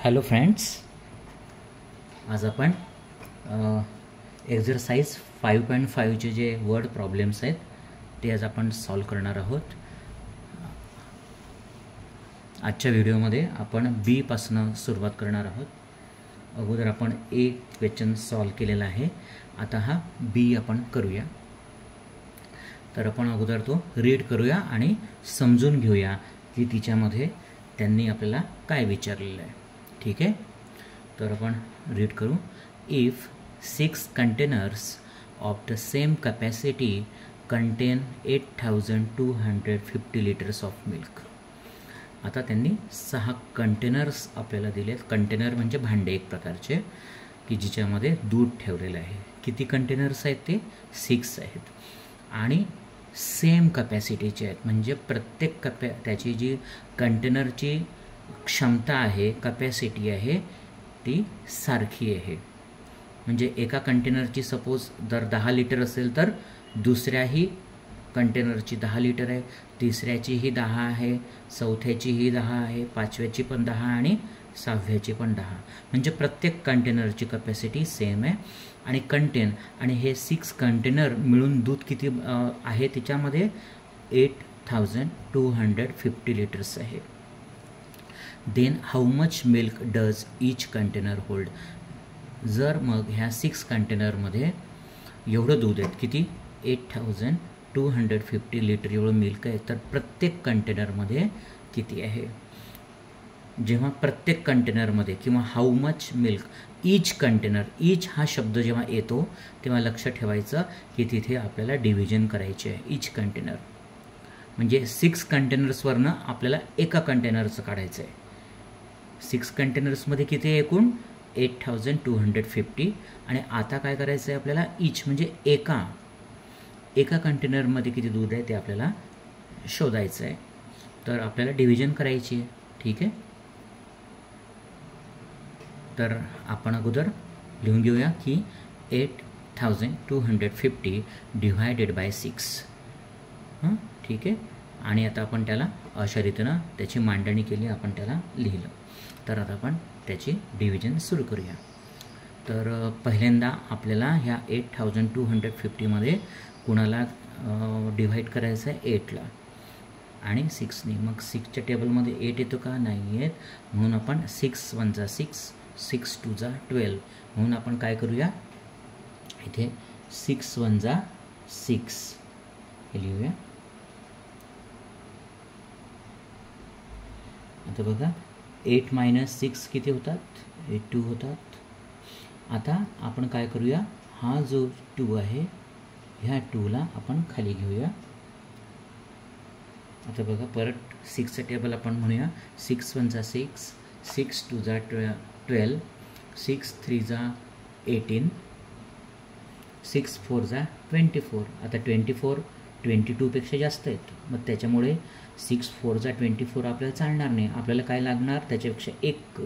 Hello friends, आज आपण exercise 5.5चे जे वर्ड प्रॉब्लेम्स आहेत ते आज आपण सॉल्व करणार आहोत. आजच्या व्हिडिओमध्ये आपण बी पासून सुरुवात करणार आहोत. अगोदर आपण ए क्वेश्चन सॉल्व केलेला आहे. आता हा बी आपण करूया. तर आपण अगोदर तो रीड करूया आणि समजून घेऊया की तिच्यामध्ये त्यांनी आपल्याला काय विचारलेलं आहे. ठीक आहे, तर आपण रीड करू. If 6 containers of the same capacity content 8250 litres of milk. आता त्यांनी 6 कंटेनर्स आपल्याला दिलेत. कंटेनर म्हणजे भांडे एक प्रकारचे की जिच्यामध्ये दूध ठेवलेलं आहे. किती कंटेनर्स आहेत ते 6 आहेत आणि सेम कॅपॅसिटीचे आहेत. म्हणजे प्रत्येक त्याची जी कंटेनरची क्षमता आहे, कॅपॅसिटी आहे, ती सारखी आहे. म्हणजे एका कंटेनरची सपोज जर 10 लिटर असेल तर दुसऱ्याही कंटेनरची 10 लिटर आहे, तिसऱ्याचीही 10 आहे, चौथ्याचीही 10 आहे, पाचव्याची पण 10 आणि सहाव्याची पण 10. म्हणजे प्रत्येक कंटेनरची कॅपॅसिटी सेम आहे आणि कंटेन आणि हे 6 कंटेनर मिळून दूध किती आहे त्याच्यामध्ये 8250 लिटर्स आहे. Then how much milk does each container hold. जर मग ह्या 6 कंटेनरमध्ये एवढं दूध आहे, किती 8250 लिटर एवढं मिल्क आहे, तर प्रत्येक कंटेनरमध्ये किती आहे. जेव्हा प्रत्येक कंटेनरमध्ये किंवा how much milk each container, each हा शब्द जेव्हा येतो तेव्हा लक्ष ठेवायचं की तिथे आपल्याला डिव्हिजन करायचे आहे. ईच कंटेनर म्हणजे 6 कंटेनर्सवरनं आपल्याला एका कंटेनरचं काढायचं आहे. 6 कंटेनर्समध्ये किती आहे एकूण 8250. आणि आता काय करायचं आहे आपल्याला, ईच म्हणजे एका कंटेनरमध्ये किती दूध आहे ते आपल्याला शोधायचं आहे. तर आपल्याला डिव्हिजन करायची आहे. ठीक आहे, तर आपण अगोदर लिहून घेऊया की 8250 डिव्हायडेड बाय 6. ठीक आहे, आणि आता आपण त्याला अशा रीतीनं त्याची मांडणी केली, आपण त्याला लिहिलं. तर आता आपण त्याची डिव्हिजन सुरू करूया. तर पहिल्यांदा आपल्याला ह्या 8250मध्ये कुणाला डिव्हाइड करायचं आहे 8ला आणि 6ने. मग 6च्या टेबलमध्ये 8 येतो का, नाही येत. म्हणून आपण 6 1 जा 6, 6 2 जा 12. म्हणून आपण काय करूया, इथे 6 1 जा 6 हे लिहूया. आता बघा 8 - 6 किती होतात, 2 होतात. आता आपण काय करूया, हा जो 2 आहे ह्या 2ला आपण खाली घेऊया. आता बघा परत 6चं टेबल आपण म्हणूया. 6 1 जा 6, 6 2 जा 12, 6 3 जा 18, 6 4 जा 24. आता 24 22पेक्षा जास्त आहेत, मग त्याच्यामुळे 6 4 जा 24 आपल्याला चालणार नाही. आपल्याला काय लागणार, त्याच्यापेक्षा एक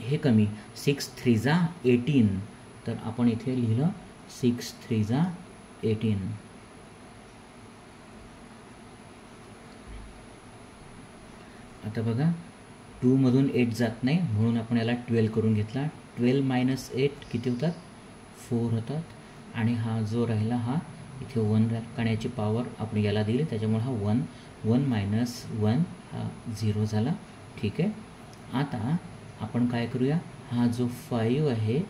हे कमी, 6 3 जा 18. तर आपण इथे लिहिलं 6 3 जा 18. आता बघा 2 मधून 8 जात नाही, म्हणून आपण याला 12 करून घेतला. 12 - 8 किती होतात, 4 होतात. आणि हा जो राहिला हा इथे 1 करण्याची पॉवर आपण याला दिली, त्याच्यामुळे हा 1 1 - 1 हा 0 झाला. ठीक आहे, आता आपण काय करूया, हा जो 5 आहे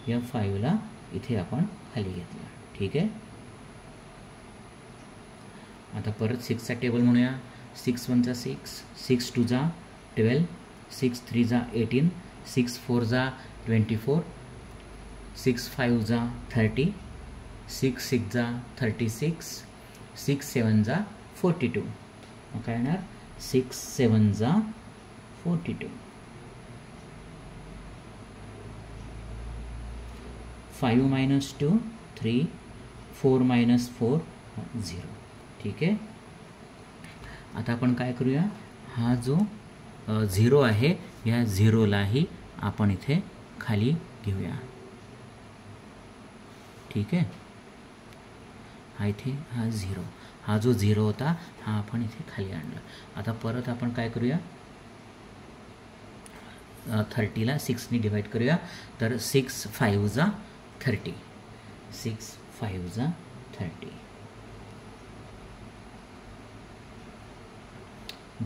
या 5ला इथे आपण खाली घेतला. ठीक आहे, आता परत 6चा टेबल म्हणूया. 6 1 जा 6, 6 2 जा 12, 6 3 जा 18, 6 4 जा 24, 6 5 जा 30, 6 6 जा 36, 6 7 जा 42. मग काय येणार, 6 7 जा 42. 5 - 2 3, 4 - 4 0. ठीक आहे, आता आपण काय करूया, हा जो 0 आहे या 0लाही आपण इथे खाली घेऊया. ठीक आहे, हा इथे हा 0, हा जो 0 होता हा आपण इथे खाली आणला. आता परत आपण काय करूया, 30ला 6ने डिवाइड करूया. तर 6 5 जा 30, 6 5 जा 30,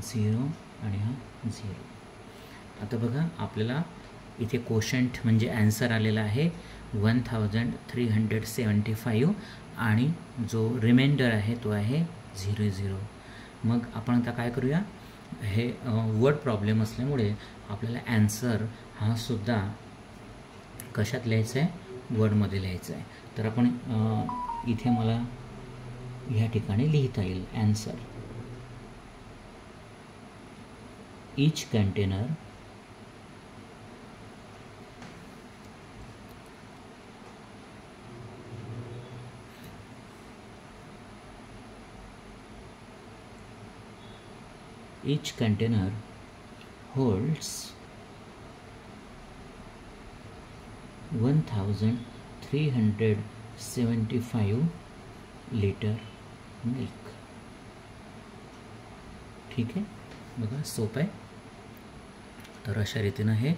0 आणि हा 0. आता बघा आपल्याला इथे कोशंट म्हणजे ॲन्सर आलेला आहे 1375 आणि जो रिमाइंडर आहे तो आहे 00. मग आपण आता काय करूया, हे वर्ड प्रॉब्लेम असल्यामुळे आपल्याला ॲन्सर हा सुद्धा कशात लिहायचा आहे, वर्डमध्ये लिहायचा आहे. तर आपण इथे मला ह्या ठिकाणी लिहिता येईल answer. each container holds 1375 litre milk. ठीक आहे, बघा सोपं आहे. तर अशा रीतीनं हे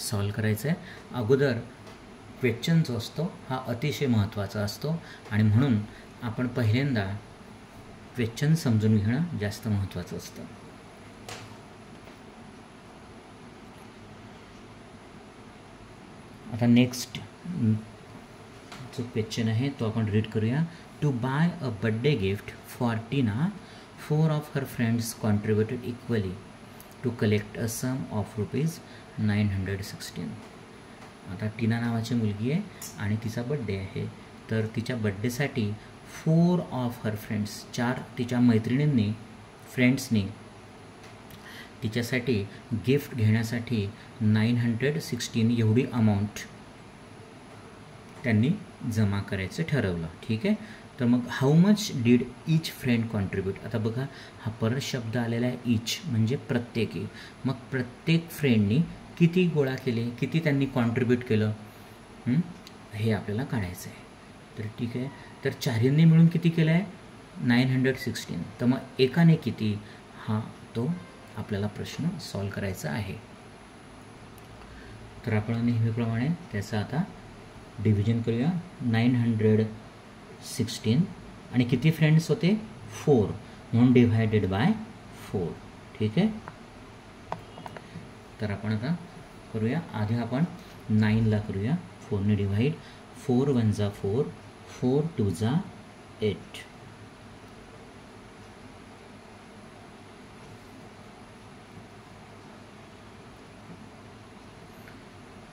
सॉल्व करायचं आहे. अगोदर क्वेश्चन जो असतो हा अतिशय महत्त्वाचा असतो आणि म्हणून आपण पहिल्यांदा क्वेश्चन समजून घेणं जास्त महत्त्वाचं असतं. आता नेक्स्ट जो क्वेश्चन आहे तो आपण रीड करूया. To buy a birthday gift for Tina, 4 of her friends contributed equally to collect a sum of ₹916. आता टीना नावाची मुलगी आहे आणि तिचा बड्डे आहे. तर तिच्या बड्डेसाठी 4 of her friends, 4 तिच्या मैत्रिणींनी, फ्रेंड्सनी तिच्यासाठी गिफ्ट घेण्यासाठी 916 एवढी अमाऊंट त्यांनी जमा करायचं ठरवलं. ठीक आहे, तर मग how much did each friend contribute. आता बघा हा परत शब्द आलेला आहे ईच म्हणजे प्रत्येकी. मग प्रत्येक फ्रेंडनी किती गोळा केले, किती त्यांनी कॉन्ट्रीब्यूट केलं हे आपल्याला काढायचं आहे. तर ठीक आहे, तर चारींनी मिळून किती केलं आहे 916. तर मग एकाने किती, हा तो आपल्याला प्रश्न सॉल्व करायचा आहे. तर आपण नेहमीप्रमाणे त्याचं आता डिव्हिजन करूया. 916 आणि किती फ्रेंड्स होते 4 म्हणून डिव्हायडेड बाय 4. ठीक आहे, तर आपण आता करूया. आधी आपण 9ला करूया 4ने डिव्हाइड. 4 1 जा 4, 4 2 जा 8.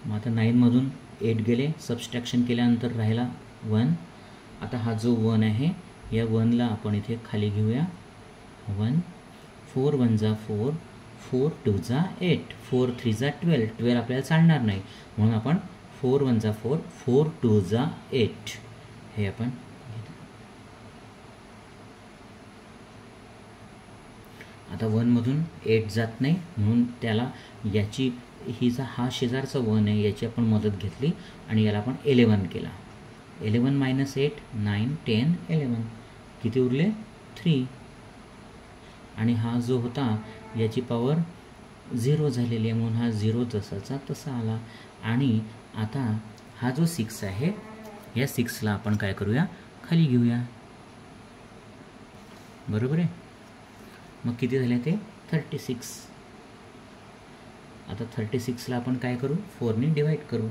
मग आता 9मधून 8 गेले, सबस्ट्रॅक्शन केल्यानंतर राहिला 1. आता हा जो 1 आहे या 1ला आपण इथे खाली घेऊया 1. 4 1 जा 4, 4 2 जा 8, 4 3 जा 12. 12 आपल्याला चालणार नाही म्हणून आपण 4 1 जा 4, 4 2 जा 8 हे आपण आता 1मधून 8 जात नाही म्हणून त्याला याची हिचा हा शेजारचा 1 आहे याची आपण मदत घेतली आणि याला आपण 11 केला. 11 - 8 9 10 11 किती उरले 3. आणि हा जो होता याची पॉवर 0 झालेली आहे म्हणून हा 0 जसाचा तसा आला. आणि आता हा जो 6 आहे या 6ला आपण काय करूया खाली घेऊया. बरोबर आहे, मग किती झाले ते 36. आता 36ला आपण काय करू 4ने डिवाइड करू.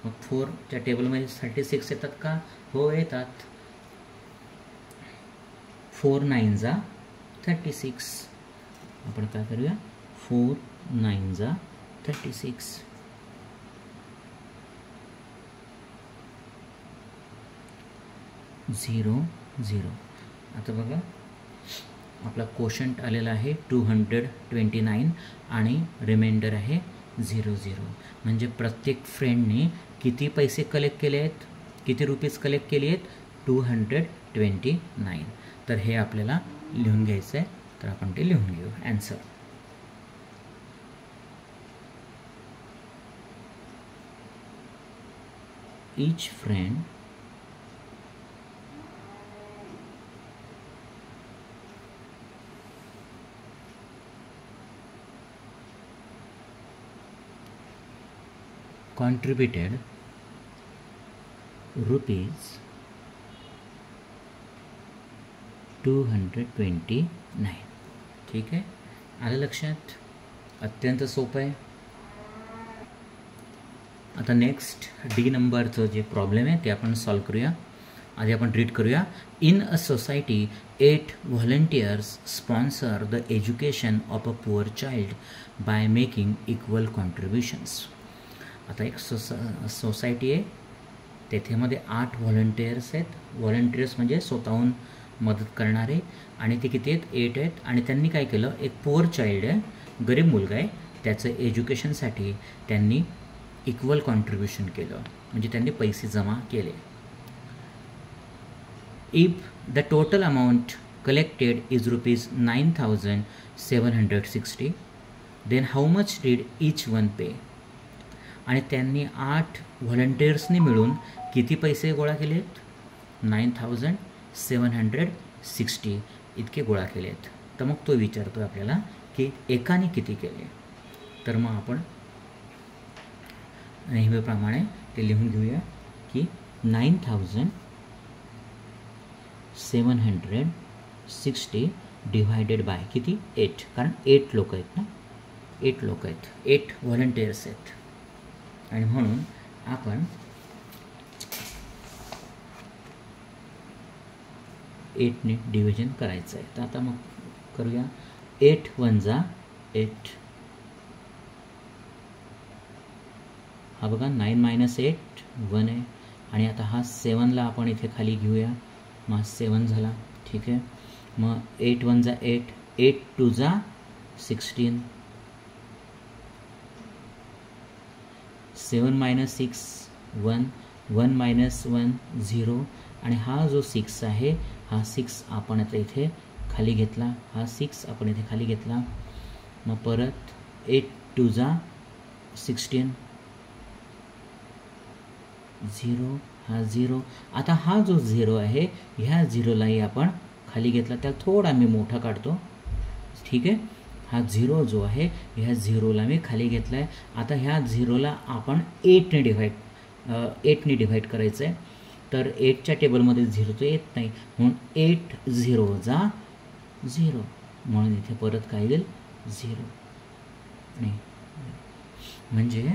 मग 4च्या टेबलमध्ये 36 येतात का, हो येतात. 4 9 जा 36. आपण काय करूया 4 9 जा 36. झिरो 0. आता बघा आपला कोशंट आलेला आहे 229 आणि रिमाइंडर आहे 00. म्हणजे प्रत्येक फ्रेंडने किती पैसे कलेक्ट केले आहेत, किती रुपीज कलेक्ट केली आहेत 229. तर हे आपल्याला लिहून घ्यायचं आहे. तर आपण ते लिहून घेऊ answer. Each friend contributed rupees 229. ठीक आहे, आलं लक्षात? अत्यंत सोपं आहे. आता नेक्स्ट डी नंबरचं जे प्रॉब्लेम आहे ते आपण सॉल्व करूया. आधी आपण रीड करूया. In a society 8 volunteers sponsor the education of a poor child by making equal contributions. आता एक सोसायटी आहे, तेथेमध्ये 8 व्हॉलंटियर्स आहेत. व्हॉलंटियर्स म्हणजे स्वतःहून मदत करणारे, आणि ते किती आहेत? 8 आहेत. आणि त्यांनी काय केलं, एक पुअर चाइल्ड आहे, गरीब मुलगा आहे, त्याचं एज्युकेशनसाठी त्यांनी इक्वल कॉन्ट्रीब्युशन केलं, म्हणजे त्यांनी पैसे जमा केले. If the total amount collected is rupees 9,760, then how much did each one pay. आणि त्यांनी 8 व्हॉलंटियर्सनी मिळून किती पैसे गोळा केलेत? 9,760 इतके गोळा केलेत. तर मग तो विचारतो आपल्याला की एकाने किती केले. तर मग आपण नेहमीप्रमाणे ते लिहून घेऊया की 9,760 डिवायडेड बाय किती? 8, कारण 8 लोक आहेत ना, 8 लोक आहेत, 8 व्हॉलंटियर्स आहेत, आणि म्हणून आपण 8ने डिव्हिजन करायचं आहे. तर आता मग करूया. 8 × 1 = 8. हा बघा 9 - 8 1 आहे, आणि आता हा 7ला आपण इथे खाली घेऊया, मग 7 झाला. ठीक आहे, मग 8 × 1 = 8, 8 × 2 = 16, 7 - 6 1, 1 - 1 0, आणि हा जो 6 आहे, हा 6 आपण आता इथे खाली घेतला, हा 6 आपण इथे खाली घेतला. मग परत 8 × 2 = 16, 0, हा 0. आता हा जो 0 आहे, ह्या 0लाही आपण खाली घेतला, त्याला थोडा मी मोठा काढतो. ठीक आहे, हा 0 जो आहे, ह्या 0ला मी खाली घेतला आहे. आता ह्या 0ला आपण 8ने डिव्हाइड करायचं आहे. तर 8च्या टेबलमध्ये 0 तर येत नाही, म्हणून 8 0 = 0, म्हणून इथे परत काय येईल? 0. नाही, म्हणजे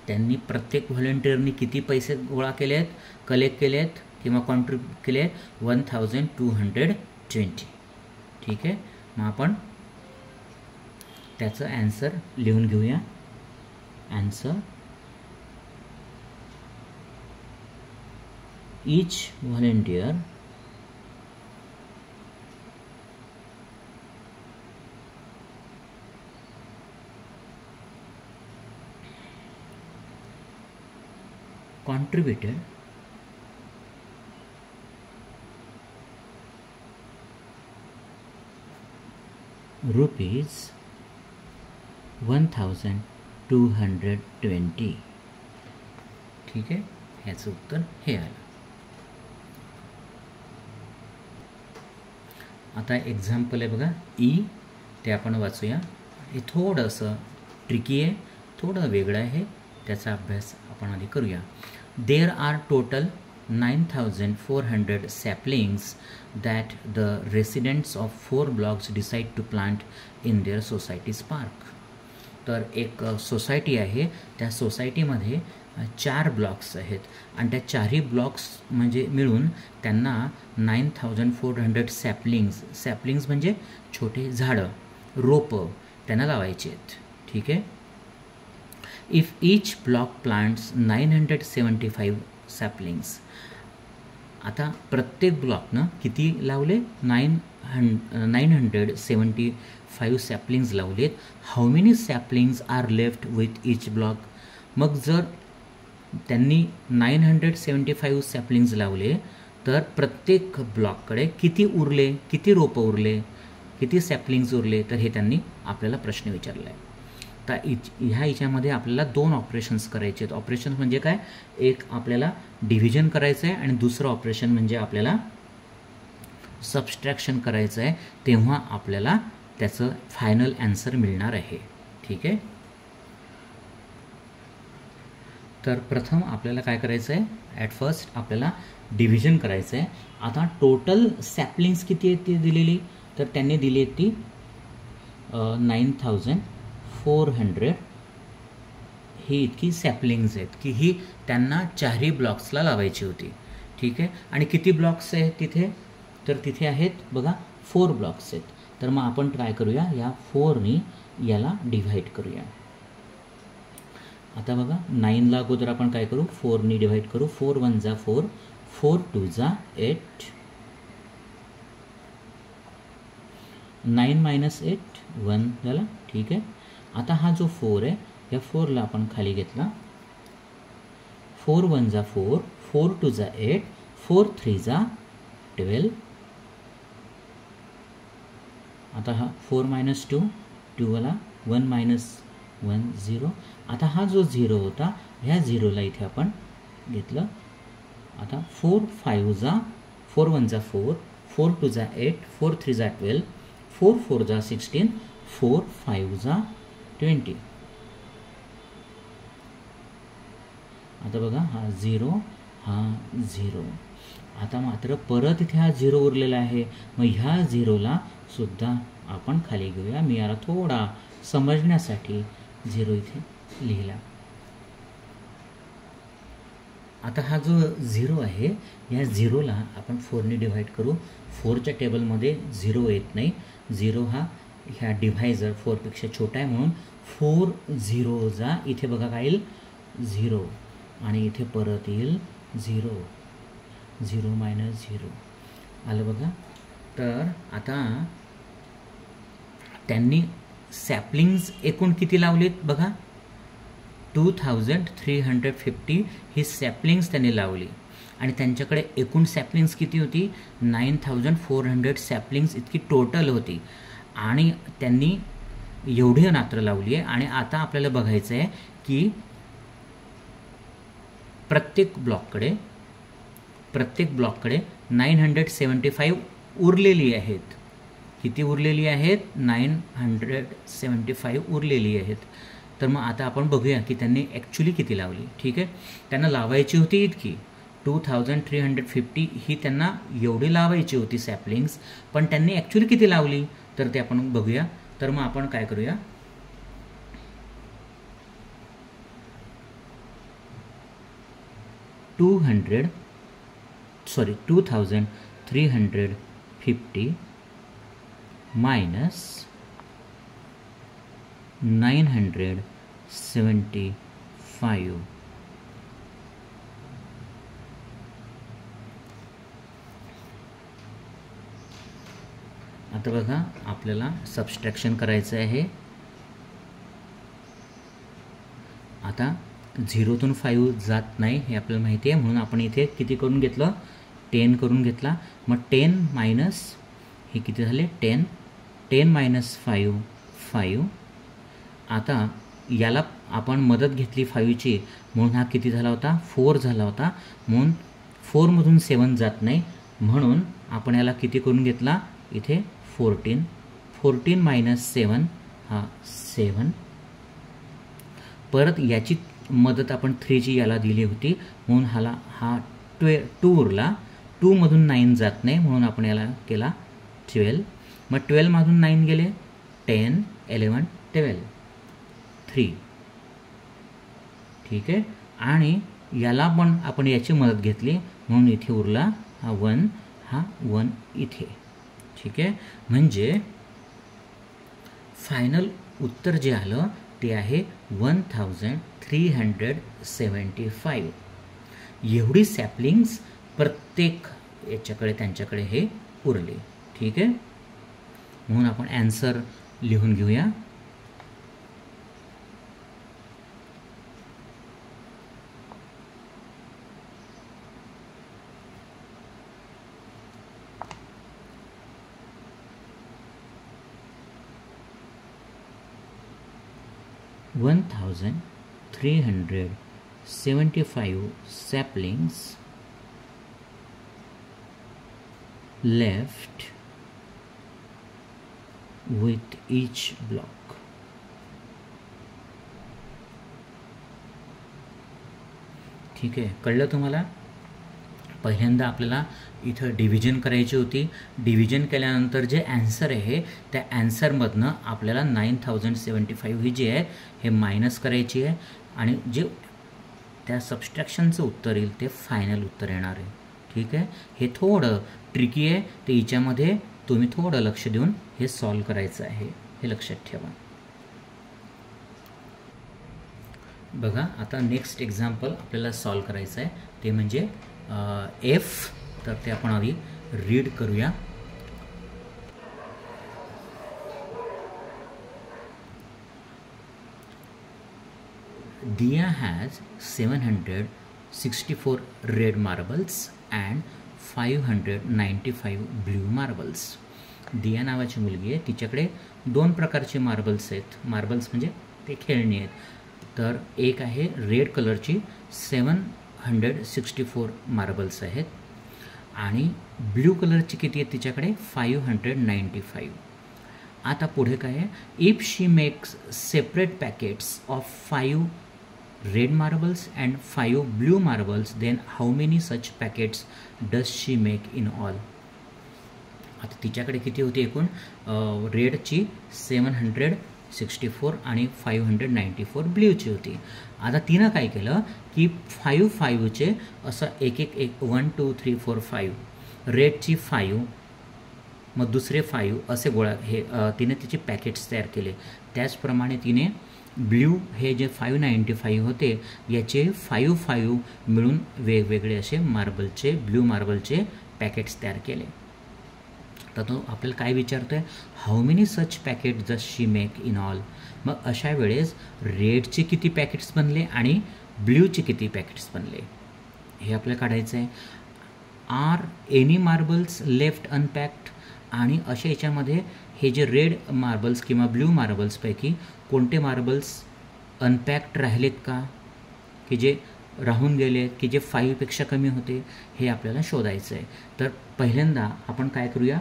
त्यांनी प्रत्येक व्हॉलंटियरनी किती पैसे गोळा केले आहेत, कलेक्ट केले आहेत किंवा कॉन्ट्रीब्यूट केले आहेत? 1220. ठीक आहे, मग आपण त्याचं ॲन्सर लिहून घेऊया. Answer: each volunteer contributed rupees 1220. ठीक आहे, ह्याचं उत्तर हे आलं. आता एक्झाम्पल आहे बघा, ते आपण वाचूया. हे थोडंसं ट्रिकी आहे, थोडं वेगळं आहे, त्याचा अभ्यास आपण आधी करूया. There are total 9,400 saplings that the residents of 4 blocks decide to plant in their society's park. तर एक सोसायटी आहे, त्या सोसायटीमध्ये 4 ब्लॉक्स आहेत, आणि त्या 4ही ब्लॉक्स म्हणजे मिळून त्यांना 9,400 सॅपलिंग्स म्हणजे छोटे झाडं, रोपं त्यांना लावायचे आहेत. ठीक आहे. If each block plants 975 saplings. आता प्रत्येक ब्लॉकनं किती लावले? 975 सॅपलिंग्स लावलेत. How many saplings are left with each block. मग जर त्यांनी 975 सॅपलिंग्स लावले, तर प्रत्येक ब्लॉककडे किती उरले, किती रोपं उरले, किती सॅपलिंग्स उरले, तर हे त्यांनी आपल्याला प्रश्न विचारला आहे. तर ह्या याच्यामध्ये आपल्याला 2 ऑपरेशन्स करायचे आहेत. ऑपरेशन्स म्हणजे काय? एक आपल्याला डिव्हिजन करायचं आहे, आणि दुसरं ऑपरेशन म्हणजे आपल्याला सबस्ट्रॅक्शन करायचं आहे. तेव्हा आपल्याला त्याचं फायनल ॲन्सर मिळणार आहे. ठीक आहे. तर प्रथम आपल्याला काय करायचं आहे, ॲट फर्स्ट आपल्याला डिव्हिजन करायचं आहे. आता टोटल सॅपलिंग्स किती आहेत ती दिलेली, तर त्यांनी दिली आहेत ती 9400 ही इतकी सॅपलिंग्स आहेत की ही त्यांना चारही ब्लॉक्सला लावायची होती. ठीक आहे. आणि किती ब्लॉक्स आहेत तिथे, तर तिथे आहेत बघा 4 ब्लॉक्स आहेत. तर मग आपण ट्राय करूया या 4नी याला डिव्हाइड करूया. आता बघा 9ला अगोदर आपण काय करू, 4नी डिव्हाइड करू. 4 1 जा 4, 4 2 जा 8, 9 मायनस 8 1 झाला. ठीक आहे. आता हा जो 4 आहे या 4ला आपण खाली घेतला. 4 1 जा 4, 4 2 जा 8, 4 3 जा 12. आता हा 4 मायनस 2 2वाला 1 मायनस 1 0. आता हा जो 0 होता ह्या 0ला इथे आपण घेतलं. आता 4 5 जा 4 1 जा 4, 4 2 जा 8, 4 3 जा 12, 4 4 जा 16, 4 5 जा 20. आता बघा हा 0 हा 0. आता मात्र परत इथे हा 0 उरलेला आहे. मग ह्या 0ला सुद्धा आपण खाली घेऊया. मी याला थोडा समजण्यासाठी 0 इथे लिहिला. आता हा जो 0 आहे या 0ला आपण 4नी डिव्हाइड करू. 4च्या टेबलमध्ये 0 येत नाही. 0 हा ह्या डिव्हायझर 4पेक्षा छोटा आहे म्हणून 4 0 जा इथे बघा काय येईल 0 आणि इथे परत येईल 0, 0 मायनस 0 आलं बघा. तर आता त्यांनी सॅपलिंग्स एकूण किती लावलेत बघा, 2350 ही सॅपलिंग्स त्यांनी लावली. आणि त्यांच्याकडे एकूण सॅपलिंग्स किती होती, 9400 सॅपलिंग्स इतकी टोटल होती. आणि त्यांनी एवढी नात्र लावली आहे. आणि आता आपल्याला बघायचं आहे की प्रत्येक ब्लॉककडे 975 उरलेली आहेत. किती उरलेली आहेत, 975 उरलेली आहेत. तर मग आता आपण बघूया की त्यांनी ॲक्च्युली किती लावली. ठीक आहे. त्यांना लावायची होती इतकी 2350 ही त्यांना एवढी लावायची होती सॅपलिंग्स, पण त्यांनी ॲक्च्युली किती लावली तर ते आपण बघूया. तर मग आपण काय करूया, 2350 minus 975. आता बघा आपल्याला सबस्ट्रॅक्शन करायचं आहे. आता 0तून 5 जात नाही हे आपल्याला माहिती आहे म्हणून आपण इथे किती करून घेतलं, 10 करून घेतला. मग 10 मायनस हे किती झाले 10, 10 मायनस 5 5. आता याला आपण मदत घेतली 5ची म्हणून हा किती झाला होता 4 झाला होता. म्हणून 4मधून 7 जात नाही म्हणून आपण याला किती करून घेतला इथे 14. 14 मायनस 7 हा 7. परत याची मदत आपण 3ची याला दिली होती म्हणून हा 2 उरला. 2मधून 9 जात नाही म्हणून आपण याला केला 12. मग 12मधून 9 गेले 10 11 12 3. ठीक आहे. आणि याला पण आपण याची मदत घेतली म्हणून इथे उरला हा 1, हा 1 इथे. ठीक आहे. म्हणजे फायनल उत्तर जे आलं ते आहे 1375. एवढी सॅपलिंग्स प्रत्येक याच्याकडे त्यांच्याकडे हे उरले. ठीक आहे. म्हणून आपण ॲन्सर लिहून घेऊया. $1,375 saplings left with each block. ठीक आहे, कळलं तुम्हाला? पहिल्यांदा आपल्याला इथं डिव्हिजन करायची होती. डिव्हिजन केल्यानंतर जे ॲन्सर आहे त्या ॲन्सरमधनं आपल्याला 9075 ही जी आहे हे मायनस करायची आहे आणि जे त्या सबस्ट्रॅक्शनचं उत्तर येईल ते फायनल उत्तर येणार आहे. ठीक आहे, हे थोडं ट्रिकी आहे, ते हिच्यामध्ये तुम्ही थोडं लक्ष देऊन हे सॉल्व करायचं आहे, हे लक्षात ठेवा. बघा, आता नेक्स्ट एक्झाम्पल आपल्याला सॉल्व करायचं आहे, ते म्हणजे एफ. तर ते आपण आधी रीड करूया. Dia has 764 red marbles and 595 blue marbles. दिया नावाची मुलगी आहे, तिच्याकडे 2 प्रकारचे मार्बल्स आहेत. मार्बल्स म्हणजे ते खेळणी आहेत. तर एक आहे रेड कलरची 764 मार्बल्स आहेत आणि ब्ल्यू कलरची किती आहेत तिच्याकडे 595. आता पुढे काय आहे, if she makes separate packets of 5 red marbles and 5 blue marbles then how many such packets does she make in all. आता तिच्याकडे किती होती एकूण, रेडची 764 आणि 594 ब्ल्यूची होती. आता तिनं काय केलं की 5चे असं एक 1 2 3 4 5, रेडची 5, मग दुसरे 5 असे गोळा हे तिने तिचे पॅकेट्स तयार केले. त्याचप्रमाणे तिने ब्ल्यू हे जे 595 होते याचे 5 मिळून वेगवेगळे असे मार्बलचे ब्ल्यू मार्बलचे पॅकेट्स तयार केले. तर तो आपल्याला काय विचारतो आहे, how many such packet does she make in all. मग अशा वेळेस रेडचे किती पॅकेट्स बनले आणि ब्ल्यूचे किती पॅकेट्स बनले हे आपल्याला काढायचं आहे. Are any marbles left unpacked. आणि अशा याच्यामध्ये हे जे रेड मार्बल्स किंवा ब्ल्यू मार्बल्सपैकी कोणते मार्बल्स अनपॅक्ड राहिलेत का, की जे राहून गेले, की जे 5पेक्षा कमी होते, हे आपल्याला शोधायचं आहे. तर पहिल्यांदा आपण काय करूया,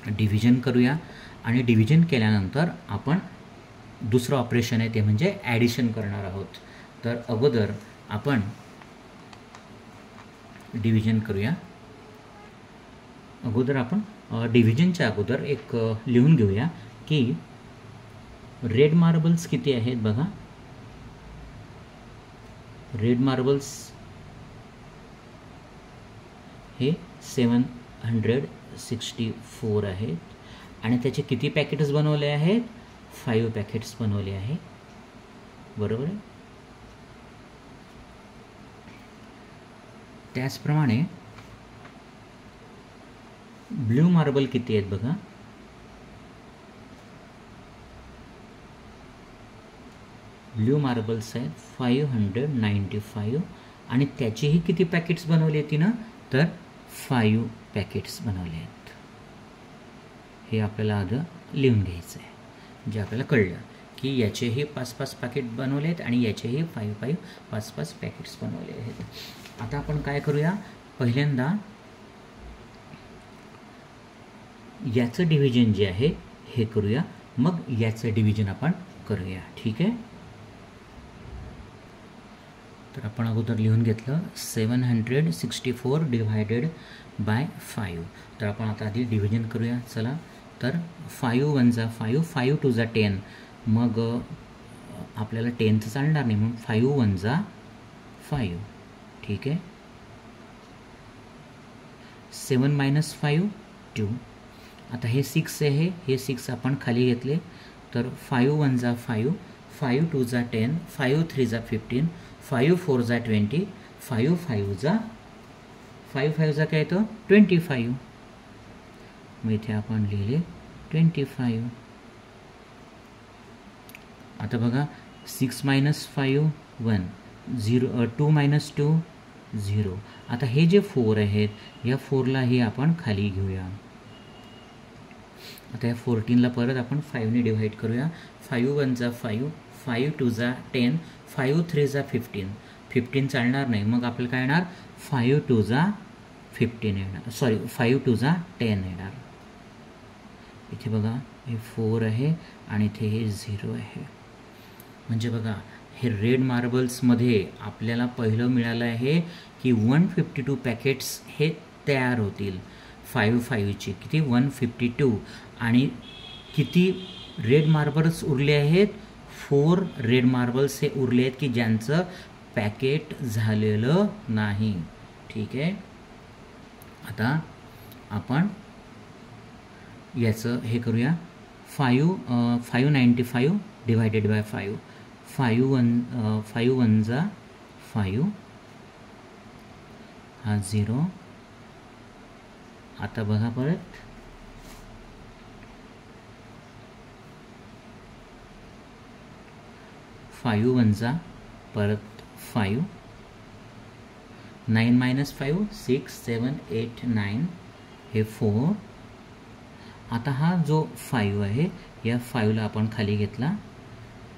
डिव्हिजन करूया आणि डिव्हिजन केल्यानंतर आपण दुसरं ऑपरेशन आहे ते म्हणजे ॲडिशन करणार आहोत. तर अगोदर आपण डिव्हिजन करूया. अगोदर आपण डिव्हिजनच्या अगोदर एक लिहून घेऊया की रेड मार्बल्स किती आहेत. बघा, रेड मार्बल्स हे 764 आहेत आणि त्याचे किती पॅकेट्स बनवले आहेत, 5 पॅकेट्स बनवले आहे. बरोबर आहे. त्याचप्रमाणे ब्ल्यू मार्बल किती आहेत बघा, ब्ल्यू मार्बल्स आहेत 595 आणि त्याचेही किती पॅकेट्स बनवले तिनं, तर 5 पॅकेट्स बनवले आहेत. हे आपल्याला आधी लिहून घ्यायचं आहे. जे आपल्याला कळलं की याचेही 5 पॅकेट बनवले आहेत आणि याचेही 5 पॅकेट्स बनवले आहेत. आता आपण काय करूया, पहिल्यांदा याचं डिव्हिजन जे आहे हे करूया, मग याचं डिव्हिजन आपण करूया. ठीक आहे. तर आपण अगोदर लिहून घेतलं 764 डिवायडेड बाय 5. तर आपण आता आधी डिव्हिजन करूया. चला, तर 5 1 जा 5, 5 2 जा 10. मग आपल्याला 10चं चालणार नाही म्हणून 5 1 जा 5. ठीक आहे. 7 मायनस 5 2. आता हे 6 आहे, हे 6 आपण खाली घेतले. तर 5 1 जा 5, 5 2 जा 10, 5 3 जा 15, 5 4 जा 20, 5 5 जा काय येतं 25. मग इथे आपण लिहिले 25. आता बघा 6 मायनस 5 1 0, 2 मायनस 2 0. आता हे जे 4 आहेत या 4लाही आपण खाली घेऊया. आता या 14ला परत आपण 5ने डिवाइड करूया. 5 1 जा 5, 5 2 जा 10, 5 3 जा 15. 15 चालणार नाही, मग आपल्याला काय येणार 5 2 जा 15 येणार, सॉरी 5 2 जा 10 येणार. इथे बघा हे 4 आहे आणि इथे हे 0 आहे. म्हणजे बघा हे रेड मार्बल्समध्ये आपल्याला पहिलं मिळालं आहे की 152 पॅकेट्स हे तयार होतील 5-5ची. किती? 152. आणि किती रेड मार्बल्स उरले आहेत? 4 रेड मार्बल्स हे उरले आहेत की ज्यांचं पॅकेट झालेलं नाही. ठीक आहे. आता आपण याचं हे करूया. 595 डिवायडेड बाय 5. 5 1 जा 5 हा 0. आता बघा परत 5 1 जा परत 5. 9 - 5 6 7 8 9 हे 4. आता हा जो 5 आहे या 5ला आपण खाली घेतला.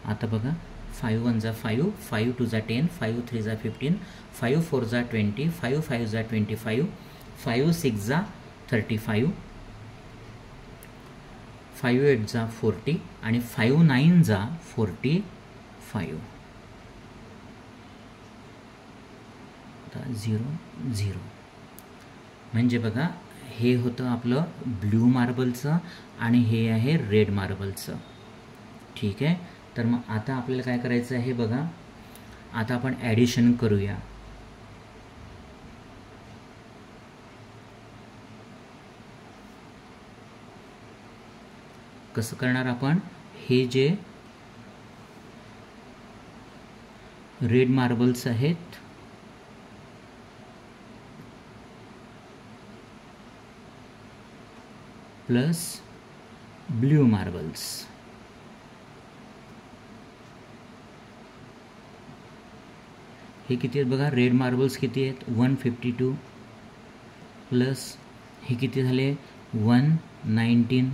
आता बघा 5 1 जा 5 5 2 जा 10 5 3 जा 15 5 4 जा 20 5 5 जा 25 5 6 जा 35 5 8 जा 40 आणि 5 9 जा 45. आता 0 0. म्हणजे बघा हे होतं आपलं ब्ल्यू मार्बलचं आणि हे आहे रेड मार्बलचं. ठीक आहे. तर मग आता आपल्याला काय करायचं आहे बघा. आता आपण ॲडिशन करूया. कसं करणार आपण? हे जे रेड मार्बल्स आहेत प्लस ब्ल्यू मार्बल्स. हे किती आहेत बघा. रेड मार्बल्स किती आहेत? 152 प्लस हे किती झाले? 119.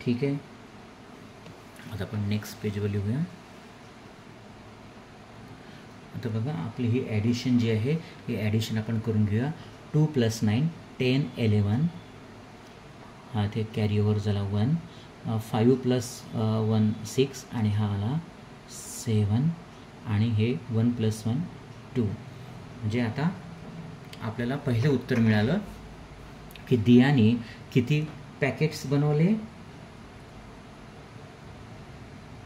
ठीक आहे. आता आपण नेक्स्ट पेजवर लिहूया. आता बघा आपली ही ॲडिशन जी आहे ही ॲडिशन आपण करून घेऊया. 2 + 9 10 11 हा ते कॅरी ओव्हर झाला 1. 5 + 1 6 आणि हा आला 7 आणि हे 1 + 1 2. म्हणजे आता आपल्याला पहिलं उत्तर मिळालं की दियाने किती पॅकेट्स बनवले?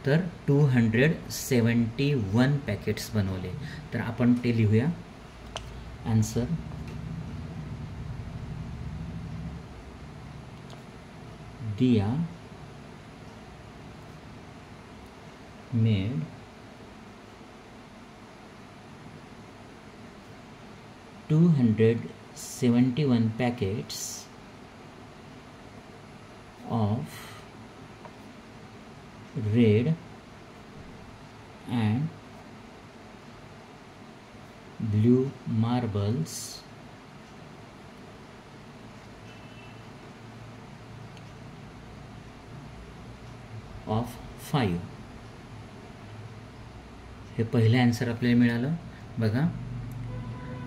तर 271 पॅकेट्स बनवले. तर आपण ते लिहूया. आन्सर दिया made 271 packets of red and blue marbles of 5. हे पहिलं आन्सर आपल्याला मिळालं बघा.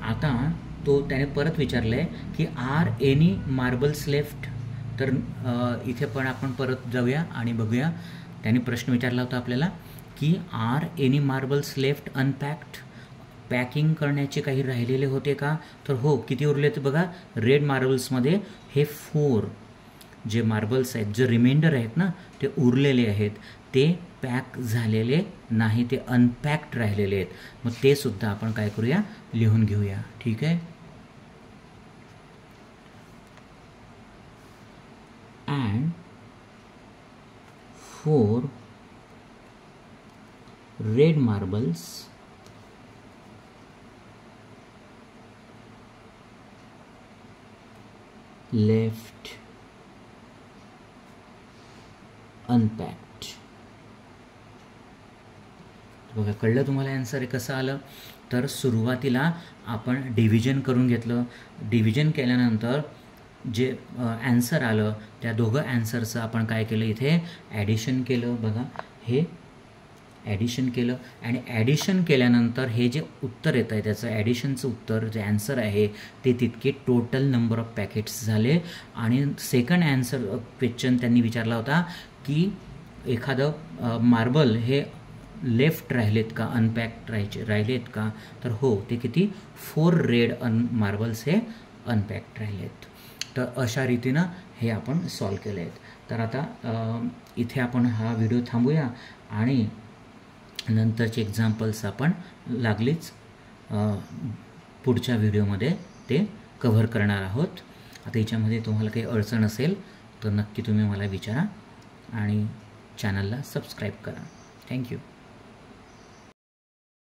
आता तो त्याने परत विचारलं आहे की आर एनी मार्बल्स लेफ्ट. तर इथे पण आपण परत जाऊया आणि बघूया. त्याने प्रश्न विचारला होता आपल्याला की are any marbles left unpacked. Packing करण्याचे काही राहिलेले होते का? तर हो. किती उरले तर बघा. रेड मार्बल्समध्ये हे 4 जे मार्बल्स आहेत जे रिमाइंडर आहेत ना ते उरलेले आहेत. ते पॅक झालेले नाही. ते अनपॅक्ड राहिलेले आहेत. मग ते सुद्धा आपण काय करूया? लिहून घेऊया. ठीक आहे. and 4 red marbles left unpacked. बघा कळलं तुम्हाला आन्सर आहे कसं आलं. तर सुरुवातीला आपण डिव्हिजन करून घेतलं. डिव्हिजन केल्यानंतर जे ॲन्सर आलं त्या दोघं ॲन्सरचं आपण काय केलं? इथे ॲडिशन केलं. बघा हे ॲडिशन केलं आणि ॲडिशन केल्यानंतर हे जे उत्तर येतं आहे त्याचं ॲडिशनचं उत्तर जे ॲन्सर आहे ते तितके टोटल नंबर ऑफ पॅकेट्स झाले. आणि सेकंड ॲन्सर क्वेश्चन त्यांनी विचारला होता की एखादं मार्बल हे लेफ्ट राहिलेत का, अनपॅक्ड राहिलेत का, तर हो, ते किती 4 रेड मार्बल्स हे अनपॅक्ड राहिलेत. तर अशा रीतीनं हे आपण सॉल्व केले आहेत. तर आता इथे आपण हा व्हिडिओ थांबूया आणि नंतरचे एक्झाम्पल्स आपण लागलीच पुढच्या व्हिडिओमध्ये ते कव्हर करणार आहोत. आता याच्यामध्ये तुम्हाला काही अडचण असेल तर नक्की तुम्ही मला विचारा आणि चॅनलला सबस्क्राईब करा. थँक्यू.